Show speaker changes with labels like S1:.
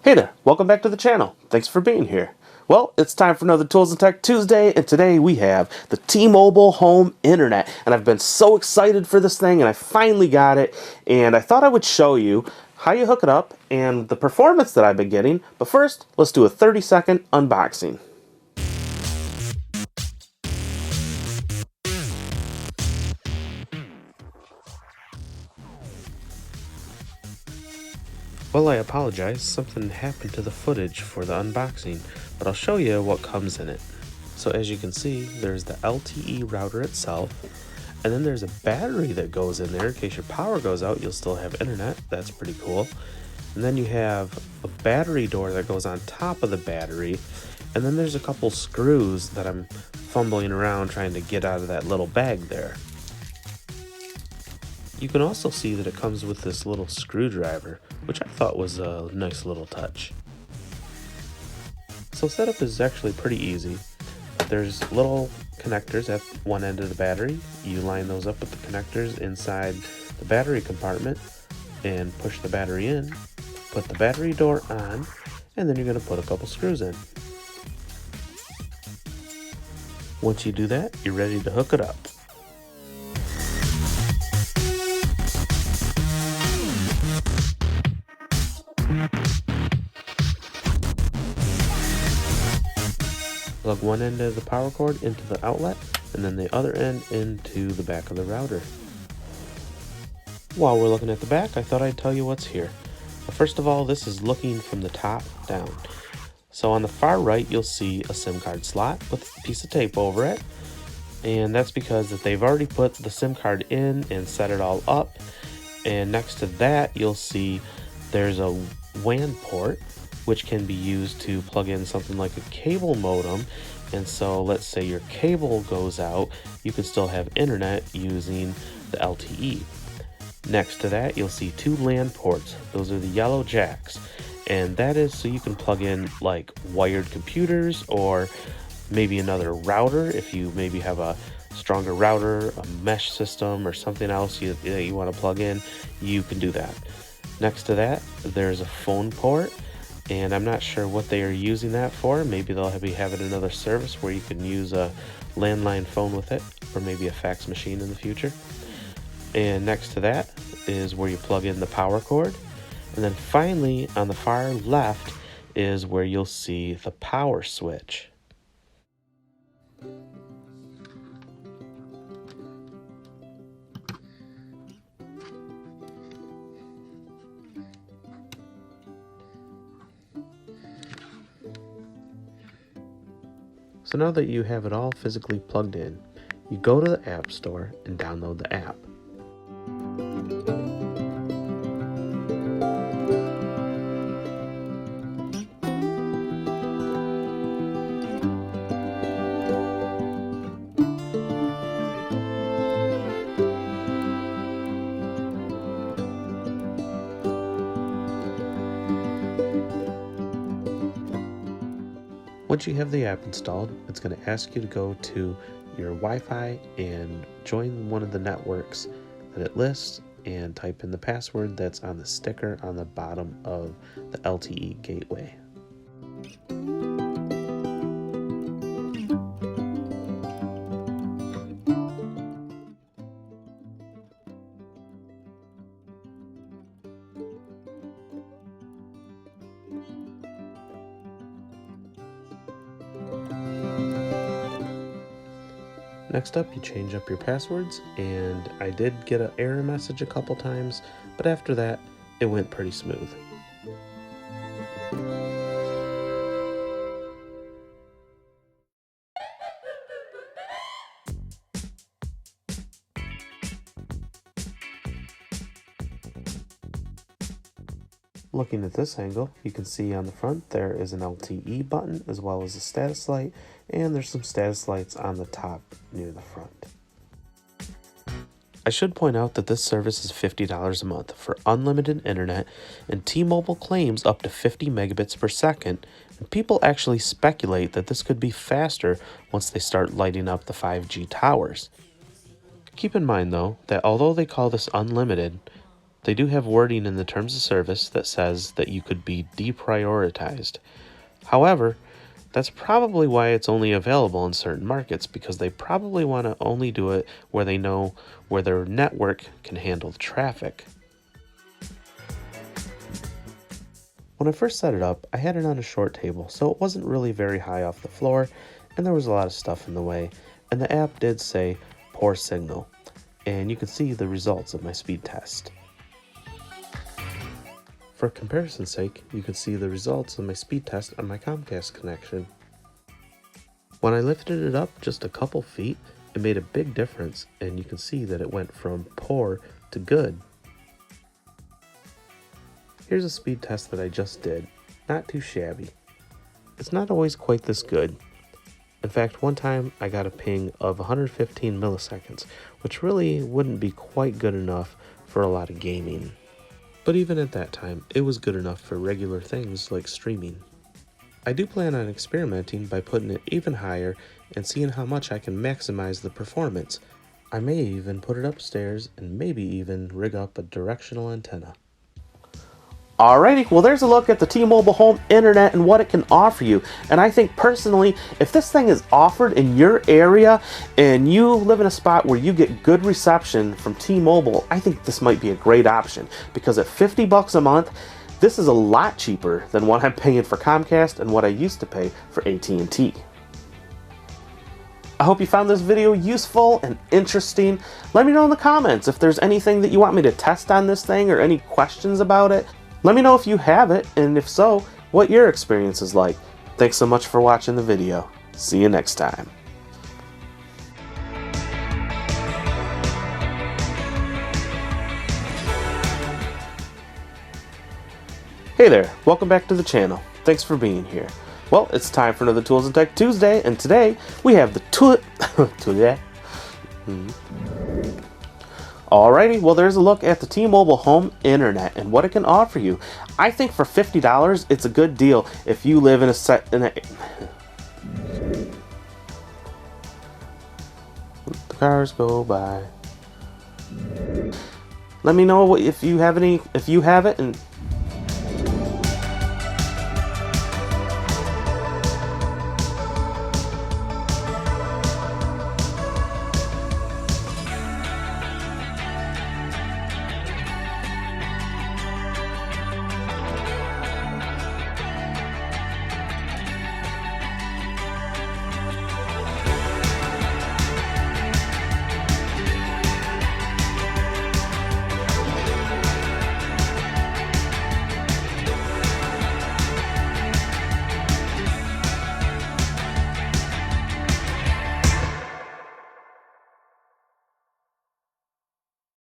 S1: Hey there, welcome back to the channel. Thanks for being here. Well, it's time for another Tools and Tech Tuesday, and today we have the T-Mobile Home Internet. And I've been so excited for this thing, and I finally got it, and I thought I would show you how you hook it up and the performance that I've been getting. But first, let's do a 30-second unboxing. Well, I apologize, something happened to the footage for the unboxing, but I'll show you what comes in it. So as you can see, there's the LTE router itself, and then there's a battery that goes in there in case your power goes out, you'll still have internet. That's pretty cool. And then you have a battery door that goes on top of the battery, and then there's a couple screws that I'm fumbling around trying to get out of that little bag there. You can also see that it comes with this little screwdriver, which I thought was a nice little touch. So setup is actually pretty easy. There's little connectors at one end of the battery. You line those up with the connectors inside the battery compartment and push the battery in, put the battery door on, and then you're going to put a couple screws in. Once you do that, you're ready to hook it up. Plug one end of the power cord into the outlet and then the other end into the back of the router. While we're looking at the back, I thought I'd tell you what's here. First of all, this is looking from the top down. So on the far right, you'll see a SIM card slot with a piece of tape over it. And that's because that they've already put the SIM card in and set it all up. And next to that, you'll see there's a WAN port, which can be used to plug in something like a cable modem. And so let's say your cable goes out, you can still have internet using the LTE. Next to that, you'll see two LAN ports. Those are the yellow jacks. And that is so you can plug in like wired computers or maybe another router. If you maybe have a stronger router, a mesh system, or something else that you want to plug in, you can do that. Next to that, there's a phone port. And I'm not sure what they are using that for. Maybe they'll be having another service where you can use a landline phone with it, or maybe a fax machine in the future. And next to that is where you plug in the power cord. And then finally, on the far left is where you'll see the power switch. So now that you have it all physically plugged in, you go to the App Store and download the app. Once you have the app installed, it's going to ask you to go to your Wi-Fi and join one of the networks that it lists and type in the password that's on the sticker on the bottom of the LTE gateway. Next up, you change up your passwords, and I did get an error message a couple times, but after that, it went pretty smooth. Looking at this angle, you can see on the front there is an LTE button as well as a status light, and there's some status lights on the top near the front. I should point out that this service is $50 a month for unlimited internet, and T-Mobile claims up to 50 megabits per second, and people actually speculate that this could be faster once they start lighting up the 5G towers. Keep in mind though that although they call this unlimited, They do have wording in the terms of service that says that you could be deprioritized. However, that's probably why it's only available in certain markets, because they probably want to only do it where they know where their network can handle traffic. When I first set it up, I had it on a short table, so it wasn't really very high off the floor, and there was a lot of stuff in the way, and the app did say poor signal, and you can see the results of my speed test. For comparison's sake, you can see the results of my speed test on my Comcast connection. When I lifted it up just a couple feet, it made a big difference, and you can see that it went from poor to good. Here's a speed test that I just did. Not too shabby. It's not always quite this good. In fact, one time I got a ping of 115 milliseconds, which really wouldn't be quite good enough for a lot of gaming. But even at that time, it was good enough for regular things like streaming. I do plan on experimenting by putting it even higher and seeing how much I can maximize the performance. I may even put it upstairs and maybe even rig up a directional antenna. Alrighty, well there's a look at the T-Mobile Home Internet and what it can offer you. And I think personally, if this thing is offered in your area and you live in a spot where you get good reception from T-Mobile, I think this might be a great option, because at $50 a month, this is a lot cheaper than what I'm paying for Comcast and what I used to pay for AT&T. I hope you found this video useful and interesting. Let me know in the comments if there's anything that you want me to test on this thing or any questions about it. Let me know if you have it, and if so, what your experience is like. Thanks so much for watching the video. See you next time. Hey there, welcome back to the channel. Thanks for being here. Well, it's time for another Tools and Tech Tuesday, and today we have the today. Alrighty, well there's a look at the T-Mobile Home Internet and what it can offer you. I think for $50, it's a good deal if you live in the cars go by. Let me know if you have it and